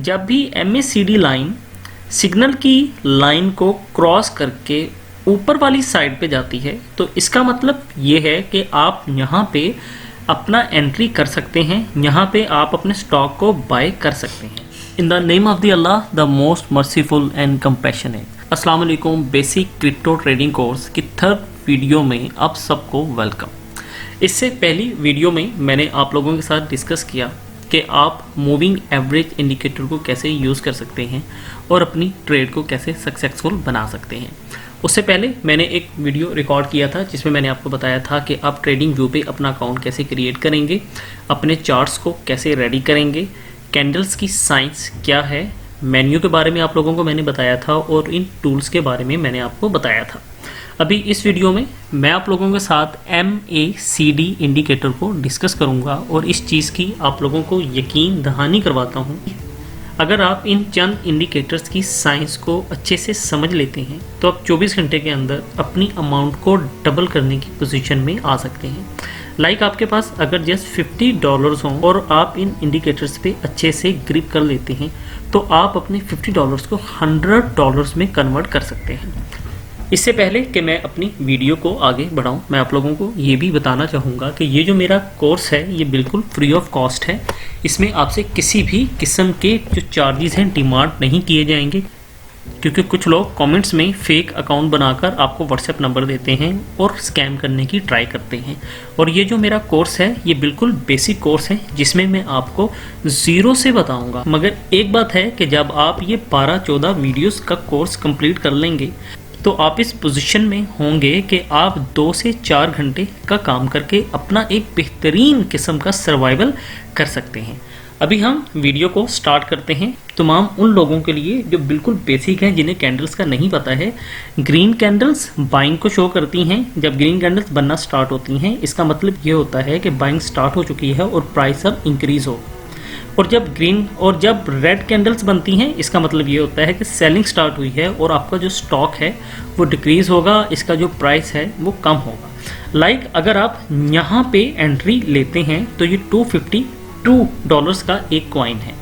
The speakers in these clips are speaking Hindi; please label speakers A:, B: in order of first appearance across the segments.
A: जब भी MACD लाइन सिग्नल की लाइन को क्रॉस करके ऊपर वाली साइड पे जाती है तो इसका मतलब ये है कि आप यहाँ पे अपना एंट्री कर सकते हैं, यहाँ पे आप अपने स्टॉक को बाय कर सकते हैं। In the name of the Allah the most merciful and compassionate. अस्सलाम वालेकुम। बेसिक क्रिप्टो ट्रेडिंग कोर्स की थर्ड वीडियो में आप सबको वेलकम। इससे पहली वीडियो में मैंने आप लोगों के साथ डिस्कस किया कि आप मूविंग एवरेज इंडिकेटर को कैसे यूज़ कर सकते हैं और अपनी ट्रेड को कैसे सक्सेसफुल बना सकते हैं। उससे पहले मैंने एक वीडियो रिकॉर्ड किया था जिसमें मैंने आपको बताया था कि आप ट्रेडिंग व्यू पे अपना अकाउंट कैसे क्रिएट करेंगे, अपने चार्ट्स को कैसे रेडी करेंगे, कैंडल्स की साइंस क्या है, मेन्यू के बारे में आप लोगों को मैंने बताया था और इन टूल्स के बारे में मैंने आपको बताया था। अभी इस वीडियो में मैं आप लोगों के साथ MACD इंडिकेटर को डिस्कस करूंगा और इस चीज़ की आप लोगों को यकीन दहानी करवाता हूं। अगर आप इन चंद इंडिकेटर्स की साइंस को अच्छे से समझ लेते हैं तो आप 24 घंटे के अंदर अपनी अमाउंट को डबल करने की पोजीशन में आ सकते हैं। लाइक आपके पास अगर जस्ट $50 हों और आप इन इंडिकेटर्स पे अच्छे से ग्रिप कर लेते हैं तो आप अपने $50 को $100 में कन्वर्ट कर सकते हैं। इससे पहले कि मैं अपनी वीडियो को आगे बढ़ाऊं, मैं आप लोगों को ये भी बताना चाहूँगा कि ये जो मेरा कोर्स है ये बिल्कुल फ्री ऑफ कॉस्ट है। इसमें आपसे किसी भी किस्म के जो चार्जेस हैं डिमांड नहीं किए जाएंगे, क्योंकि कुछ लोग कमेंट्स में फेक अकाउंट बनाकर आपको व्हाट्सएप नंबर देते हैं और स्कैम करने की ट्राई करते हैं। और ये जो मेरा कोर्स है ये बिल्कुल बेसिक कोर्स है जिसमें मैं आपको ज़ीरो से बताऊंगा। मगर एक बात है कि जब आप ये 12-14 वीडियोस का कोर्स कंप्लीट कर लेंगे तो आप इस पोजीशन में होंगे कि आप 2 से 4 घंटे का काम करके अपना एक बेहतरीन किस्म का सर्वाइवल कर सकते हैं। अभी हम वीडियो को स्टार्ट करते हैं। तमाम उन लोगों के लिए जो बिल्कुल बेसिक हैं, जिन्हें कैंडल्स का नहीं पता है, ग्रीन कैंडल्स बाइंग को शो करती हैं। जब ग्रीन कैंडल्स बनना स्टार्ट होती हैं इसका मतलब ये होता है कि बाइंग स्टार्ट हो चुकी है और प्राइस अब इंक्रीज हो। और जब रेड कैंडल्स बनती हैं इसका मतलब ये होता है कि सेलिंग स्टार्ट हुई है और आपका जो स्टॉक है वो डिक्रीज होगा, इसका जो प्राइस है वो कम होगा। लाइक अगर आप यहाँ पे एंट्री लेते हैं तो ये $252 का एक कॉइन है।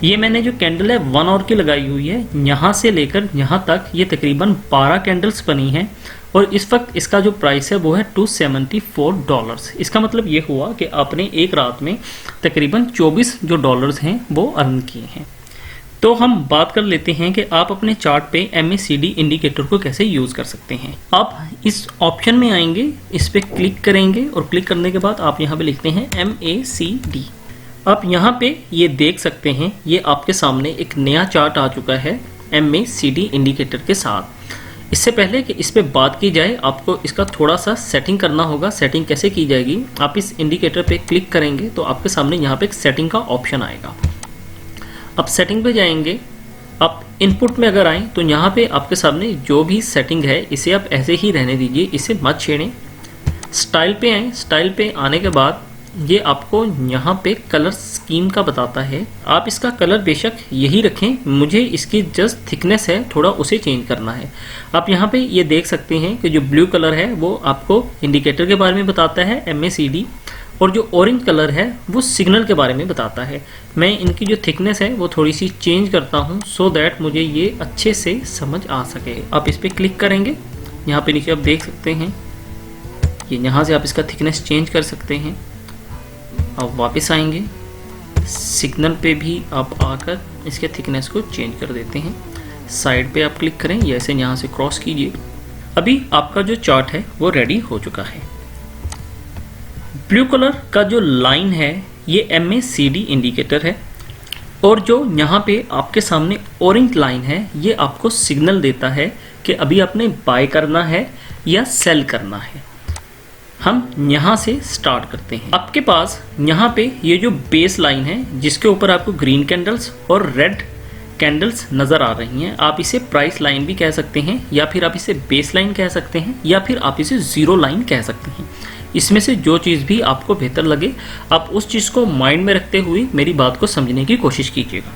A: ये मैंने जो कैंडल है 1 आवर की लगाई हुई है, यहाँ से लेकर यहाँ तक ये तकरीबन 12 कैंडल्स बनी हैं और इस वक्त इसका जो प्राइस है वो है $274। इसका मतलब ये हुआ कि आपने एक रात में तकरीबन 24 जो डॉलर्स हैं वो अर्न किए हैं। तो हम बात कर लेते हैं कि आप अपने चार्ट पे MACD इंडिकेटर को कैसे यूज़ कर सकते हैं। आप इस ऑप्शन में आएंगे, इस पर क्लिक करेंगे और क्लिक करने के बाद आप यहाँ पे लिखते हैं MACD। आप यहाँ पे ये देख सकते हैं ये आपके सामने एक नया चार्ट आ चुका है MACD इंडिकेटर के साथ। इससे पहले कि इस पे बात की जाए आपको इसका थोड़ा सा सेटिंग करना होगा। सेटिंग कैसे की जाएगी, आप इस इंडिकेटर पे क्लिक करेंगे तो आपके सामने यहाँ पे एक सेटिंग का ऑप्शन आएगा। अब सेटिंग पे जाएंगे, आप इनपुट में अगर आएँ तो यहाँ पे आपके सामने जो भी सेटिंग है इसे आप ऐसे ही रहने दीजिए, इसे मत छेड़ें। स्टाइल पे आएँ, स्टाइल पे आने के बाद ये आपको यहाँ पे कलर स्कीम का बताता है। आप इसका कलर बेशक यही रखें, मुझे इसकी जस्ट थिकनेस है थोड़ा उसे चेंज करना है। आप यहाँ पे ये देख सकते हैं कि जो ब्लू कलर है वो आपको इंडिकेटर के बारे में बताता है MACD, और जो ऑरेंज कलर है वो सिग्नल के बारे में बताता है। मैं इनकी जो थिकनेस है वो थोड़ी सी चेंज करता हूँ सो दैट मुझे ये अच्छे से समझ आ सके। आप इस पर क्लिक करेंगे, यहाँ पे नीचे आप देख सकते हैं ये यहाँ से आप इसका थिकनेस चेंज कर सकते हैं। अब वापस आएंगे, सिग्नल पे भी आप आकर इसके थिकनेस को चेंज कर देते हैं। साइड पे आप क्लिक करें, ये ऐसे यहाँ से क्रॉस कीजिए। अभी आपका जो चार्ट है वो रेडी हो चुका है। ब्लू कलर का जो लाइन है ये MACD इंडिकेटर है और जो यहाँ पे आपके सामने ऑरेंज लाइन है ये आपको सिग्नल देता है कि अभी आपने बाय करना है या सेल करना है। हम यहाँ से स्टार्ट करते हैं। आपके पास यहाँ पे ये जो बेस लाइन है जिसके ऊपर आपको ग्रीन कैंडल्स और रेड कैंडल्स नज़र आ रही हैं, आप इसे प्राइस लाइन भी कह सकते हैं या फिर आप इसे बेस लाइन कह सकते हैं या फिर आप इसे ज़ीरो लाइन कह सकते हैं। इसमें से जो चीज़ भी आपको बेहतर लगे आप उस चीज़ को माइंड में रखते हुए मेरी बात को समझने की कोशिश कीजिएगा।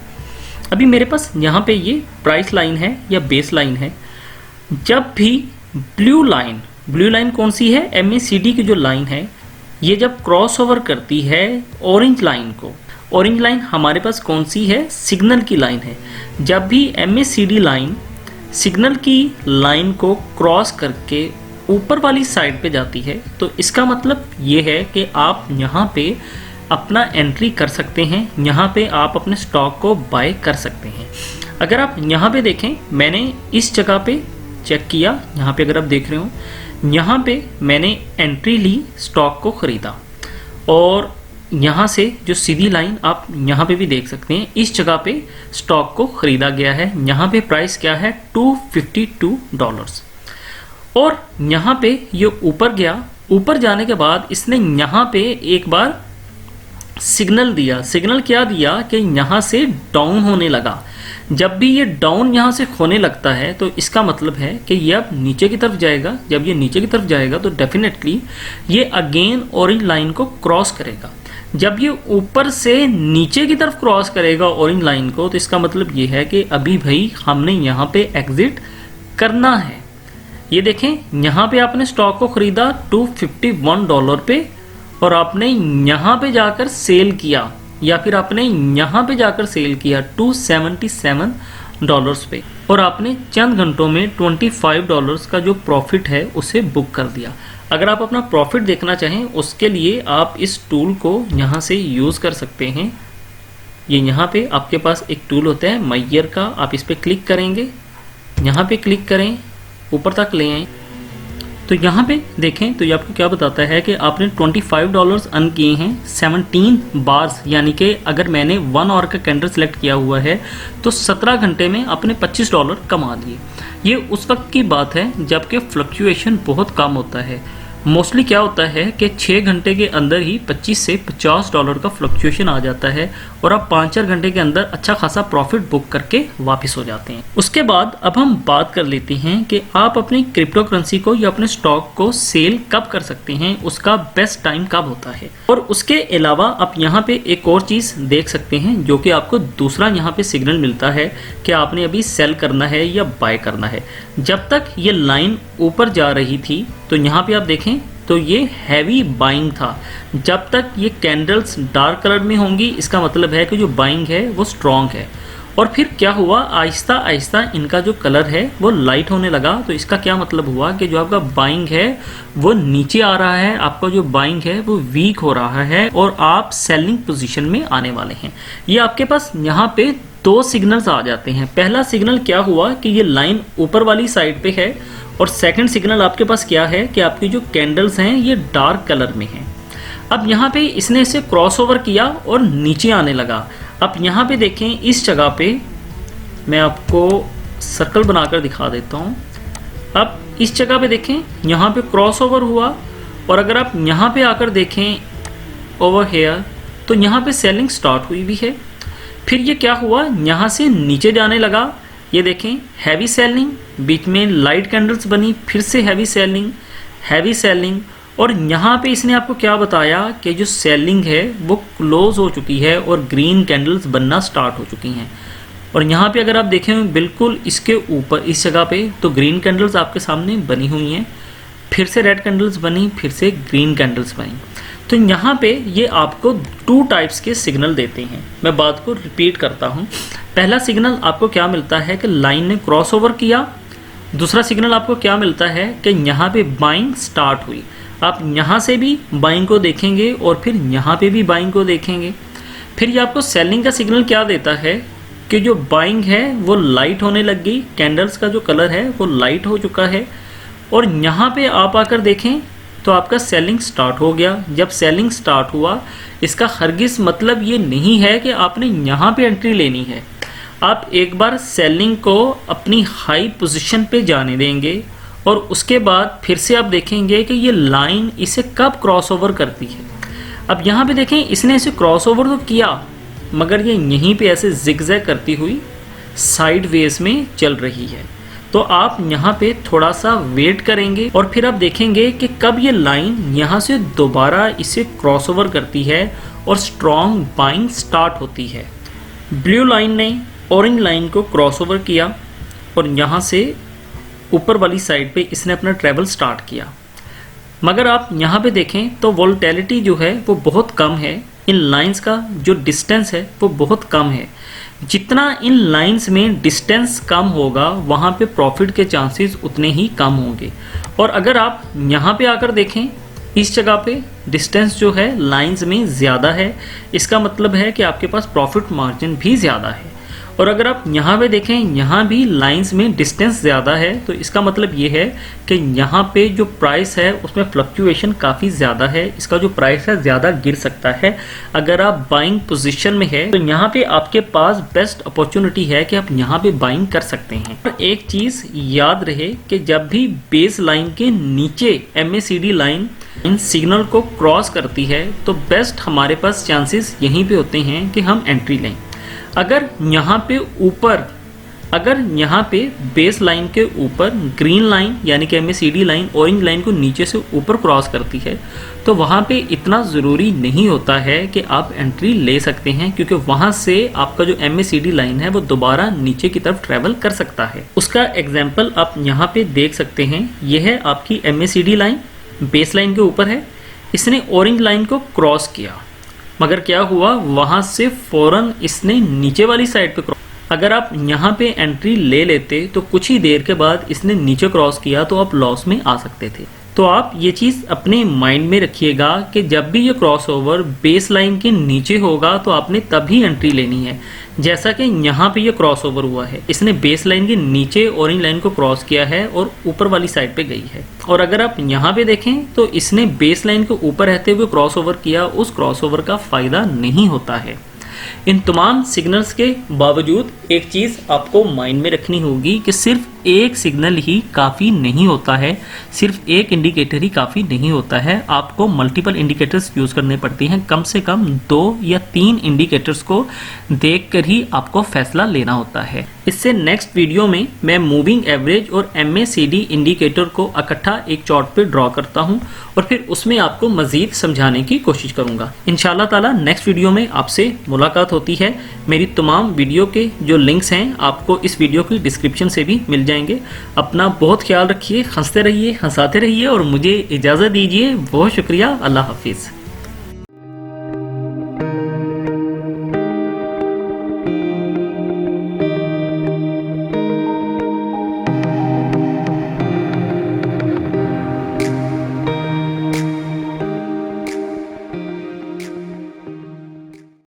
A: अभी मेरे पास यहाँ पे ये प्राइस लाइन है या बेस लाइन है। जब भी ब्लू लाइन कौन सी है, MACD की जो लाइन है, ये जब क्रॉस ओवर करती है ऑरेंज लाइन को, ऑरेंज लाइन हमारे पास कौन सी है, सिग्नल की लाइन है। जब भी MACD लाइन सिग्नल की लाइन को क्रॉस करके ऊपर वाली साइड पे जाती है तो इसका मतलब ये है कि आप यहाँ पे अपना एंट्री कर सकते हैं, यहाँ पे आप अपने स्टॉक को बाय कर सकते हैं। अगर आप यहाँ पे देखें, मैंने इस जगह पे चेक किया, यहाँ पे अगर आप देख रहे हो, यहाँ पे मैंने एंट्री ली, स्टॉक को ख़रीदा और यहाँ से जो सीधी लाइन आप यहाँ पे भी देख सकते हैं, इस जगह पे स्टॉक को ख़रीदा गया है। यहाँ पे प्राइस क्या है, $252 और यहाँ पे ये ऊपर गया। ऊपर जाने के बाद इसने यहाँ पे एक बार सिग्नल दिया। सिग्नल क्या दिया कि यहाँ से डाउन होने लगा। जब भी ये डाउन यहाँ से होने लगता है तो इसका मतलब है कि ये अब नीचे की तरफ जाएगा। जब ये नीचे की तरफ जाएगा तो डेफिनेटली ये अगेन ऑरेंज लाइन को क्रॉस करेगा। जब ये ऊपर से नीचे की तरफ क्रॉस करेगा ऑरेंज लाइन को तो इसका मतलब ये है कि अभी भाई हमने यहाँ पे एग्जिट करना है। ये देखें, यहाँ पे आपने स्टॉक को ख़रीदा $251 पे और आपने यहाँ पे जाकर सेल किया, या फिर आपने यहाँ पे जाकर सेल किया $277 पे और आपने चंद घंटों में $25 का जो प्रॉफिट है उसे बुक कर दिया। अगर आप अपना प्रॉफिट देखना चाहें उसके लिए आप इस टूल को यहाँ से यूज़ कर सकते हैं। ये यहाँ पे आपके पास एक टूल होता है मायर का, आप इस पर क्लिक करेंगे, यहाँ पे क्लिक करें, ऊपर तक ले आएँ तो यहाँ पे देखें तो ये आपको क्या बताता है कि आपने $25 अर्न किए हैं 17 बार्स, यानी कि अगर मैंने 1 आवर का कैंडल सेलेक्ट किया हुआ है तो 17 घंटे में आपने $25 कमा दिए। ये उस वक्त की बात है जबकि फ्लक्चुएशन बहुत कम होता है। मोस्टली क्या होता है कि 6 घंटे के अंदर ही $25 से $50 का फ्लक्चुएशन आ जाता है और आप 5-4 घंटे के अंदर अच्छा खासा प्रॉफिट बुक करके वापस हो जाते हैं। उसके बाद अब हम बात कर लेते हैं कि आप अपनी क्रिप्टो करेंसी को या अपने स्टॉक को सेल कब कर सकते हैं, उसका बेस्ट टाइम कब होता है। और उसके अलावा आप यहाँ पे एक और चीज़ देख सकते हैं जो कि आपको दूसरा यहाँ पे सिग्नल मिलता है कि आपने अभी सेल करना है या बाय करना है। जब तक ये लाइन ऊपर जा रही थी तो यहाँ पे आप देखें तो ये हैवी बाइंग था। जब तक ये कैंडल्स डार्क कलर में होंगी इसका मतलब है कि जो बाइंग है वो स्ट्रॉन्ग है। और फिर क्या हुआ, आहिस्ता आहिस्ता इनका जो कलर है वो लाइट होने लगा। तो इसका क्या मतलब हुआ कि जो आपका बाइंग है वो नीचे आ रहा है, आपका जो बाइंग है वो वीक हो रहा है और आप सेलिंग पोजीशन में आने वाले हैं। ये आपके पास यहाँ पे 2 सिग्नल्स आ जाते हैं। पहला सिग्नल क्या हुआ कि ये लाइन ऊपर वाली साइड पे है और सेकंड सिग्नल आपके पास क्या है कि आपकी जो कैंडल्स हैं ये डार्क कलर में हैं। अब यहाँ पे इसने इसे क्रॉसओवर किया और नीचे आने लगा। अब यहाँ पे देखें, इस जगह पे मैं आपको सर्कल बनाकर दिखा देता हूँ। अब इस जगह पे देखें, यहाँ पे क्रॉसओवर हुआ और अगर आप यहाँ पे आकर देखें ओवर हेयर तो यहाँ पे सेलिंग स्टार्ट हुई भी है। फिर ये क्या हुआ, यहाँ से नीचे जाने लगा। ये देखें हैवी सेलिंग, बीच में लाइट कैंडल्स बनी, फिर से हैवी सेलिंग और यहाँ पे इसने आपको क्या बताया कि जो सेलिंग है वो क्लोज हो चुकी है और ग्रीन कैंडल्स बनना स्टार्ट हो चुकी हैं। और यहाँ पे अगर आप देखें बिल्कुल इसके ऊपर इस जगह पे तो ग्रीन कैंडल्स आपके सामने बनी हुई हैं, फिर से रेड कैंडल्स बनी, फिर से ग्रीन कैंडल्स बनी। तो यहाँ पे ये आपको 2 टाइप्स के सिग्नल देते हैं। मैं बात को रिपीट करता हूँ। पहला सिग्नल आपको क्या मिलता है कि लाइन ने क्रॉसओवर किया। दूसरा सिग्नल आपको क्या मिलता है कि यहाँ पे बाइंग स्टार्ट हुई। आप यहाँ से भी बाइंग को देखेंगे और फिर यहाँ पे भी बाइंग को देखेंगे। फिर ये आपको सेलिंग का सिग्नल क्या देता है कि जो बाइंग है वो लाइट होने लग गई, कैंडल्स का जो कलर है वो लाइट हो चुका है और यहाँ पे आप आकर देखें तो आपका सेलिंग स्टार्ट हो गया। जब सेलिंग स्टार्ट हुआ इसका हरगिज़ मतलब ये नहीं है कि आपने यहाँ पे एंट्री लेनी है। आप एक बार सेलिंग को अपनी हाई पोजीशन पे जाने देंगे और उसके बाद फिर से आप देखेंगे कि ये लाइन इसे कब क्रॉसओवर करती है। अब यहाँ पे देखें, इसने इसे क्रॉसओवर तो किया मगर ये यहीं पे ऐसे जिगजैग करती हुई साइड वेज में चल रही है। तो आप यहाँ पे थोड़ा सा वेट करेंगे और फिर आप देखेंगे कि कब ये लाइन यहाँ से दोबारा इसे क्रॉसओवर करती है और स्ट्रॉन्ग बाइंग स्टार्ट होती है। ब्लू लाइन ने ऑरेंज लाइन को क्रॉसओवर किया और यहाँ से ऊपर वाली साइड पे इसने अपना ट्रैवल स्टार्ट किया। मगर आप यहाँ पे देखें तो वोलेटिलिटी जो है वो बहुत कम है। इन लाइंस का जो डिस्टेंस है वो बहुत कम है। जितना इन लाइंस में डिस्टेंस कम होगा वहाँ पे प्रॉफिट के चांसेस उतने ही कम होंगे। और अगर आप यहाँ पे आकर देखें, इस जगह पे डिस्टेंस जो है लाइंस में ज़्यादा है, इसका मतलब है कि आपके पास प्रॉफिट मार्जिन भी ज़्यादा है। और अगर आप यहाँ पे देखें, यहाँ भी लाइंस में डिस्टेंस ज़्यादा है, तो इसका मतलब ये है कि यहाँ पे जो प्राइस है उसमें फ्लक्चुएशन काफ़ी ज़्यादा है, इसका जो प्राइस है ज़्यादा गिर सकता है। अगर आप बाइंग पोजीशन में है तो यहाँ पे आपके पास बेस्ट अपॉर्चुनिटी है कि आप यहाँ पे बाइंग कर सकते हैं। और एक चीज़ याद रहे कि जब भी बेस लाइन के नीचे MACD लाइन इन सिग्नल को क्रॉस करती है तो बेस्ट हमारे पास चांसेस यहीं पे होते हैं कि हम एंट्री लें। अगर यहाँ पे बेस लाइन के ऊपर ग्रीन लाइन यानी कि MACD लाइन ऑरेंज लाइन को नीचे से ऊपर क्रॉस करती है तो वहाँ पे इतना ज़रूरी नहीं होता है कि आप एंट्री ले सकते हैं, क्योंकि वहाँ से आपका जो MACD लाइन है वो दोबारा नीचे की तरफ ट्रैवल कर सकता है। उसका एग्जाम्पल आप यहाँ पे देख सकते हैं। यह है आपकी MACD लाइन, बेस लाइन के ऊपर है, इसने ऑरेंज लाइन को क्रॉस किया, मगर क्या हुआ, वहाँ से फ़ौरन इसने नीचे वाली साइड पे क्रॉस। अगर आप यहाँ पे एंट्री ले लेते तो कुछ ही देर के बाद इसने नीचे क्रॉस किया तो आप लॉस में आ सकते थे। तो आप ये चीज़ अपने माइंड में रखिएगा कि जब भी ये क्रॉसओवर बेस लाइन के नीचे होगा तो आपने तभी एंट्री लेनी है। जैसा कि यहाँ पे ये क्रॉसओवर हुआ है, इसने बेस लाइन के नीचे ऑरेंज लाइन को क्रॉस किया है और ऊपर वाली साइड पे गई है। और अगर आप यहाँ पे देखें तो इसने बेस लाइन के ऊपर रहते हुए क्रॉसओवर किया, उस क्रॉसओवर का फ़ायदा नहीं होता है। इन तमाम सिग्नल्स के बावजूद एक चीज़ आपको माइंड में रखनी होगी कि सिर्फ एक सिग्नल ही काफ़ी नहीं होता है, सिर्फ एक इंडिकेटर ही काफ़ी नहीं होता है। आपको मल्टीपल इंडिकेटर्स यूज़ करने पड़ते हैं, कम से कम 2 या 3 इंडिकेटर्स को देखकर ही आपको फैसला लेना होता है। इससे नेक्स्ट वीडियो में मैं मूविंग एवरेज और MACD इंडिकेटर को इकट्ठा एक चार्ट पे ड्रॉ करता हूँ और फिर उसमें आपको मज़ीद समझाने की कोशिश करूँगा। इंशाल्लाह ताला नेक्स्ट वीडियो में आपसे मुलाकात होती है। मेरी तमाम वीडियो के जो लिंक्स हैं आपको इस वीडियो की डिस्क्रिप्शन से भी मिल जाएंगे। अपना बहुत ख्याल रखिए, हंसते रहिए, हंसाते रहिए और मुझे इजाज़त दीजिए। बहुत शुक्रिया। अल्लाह हाफिज़।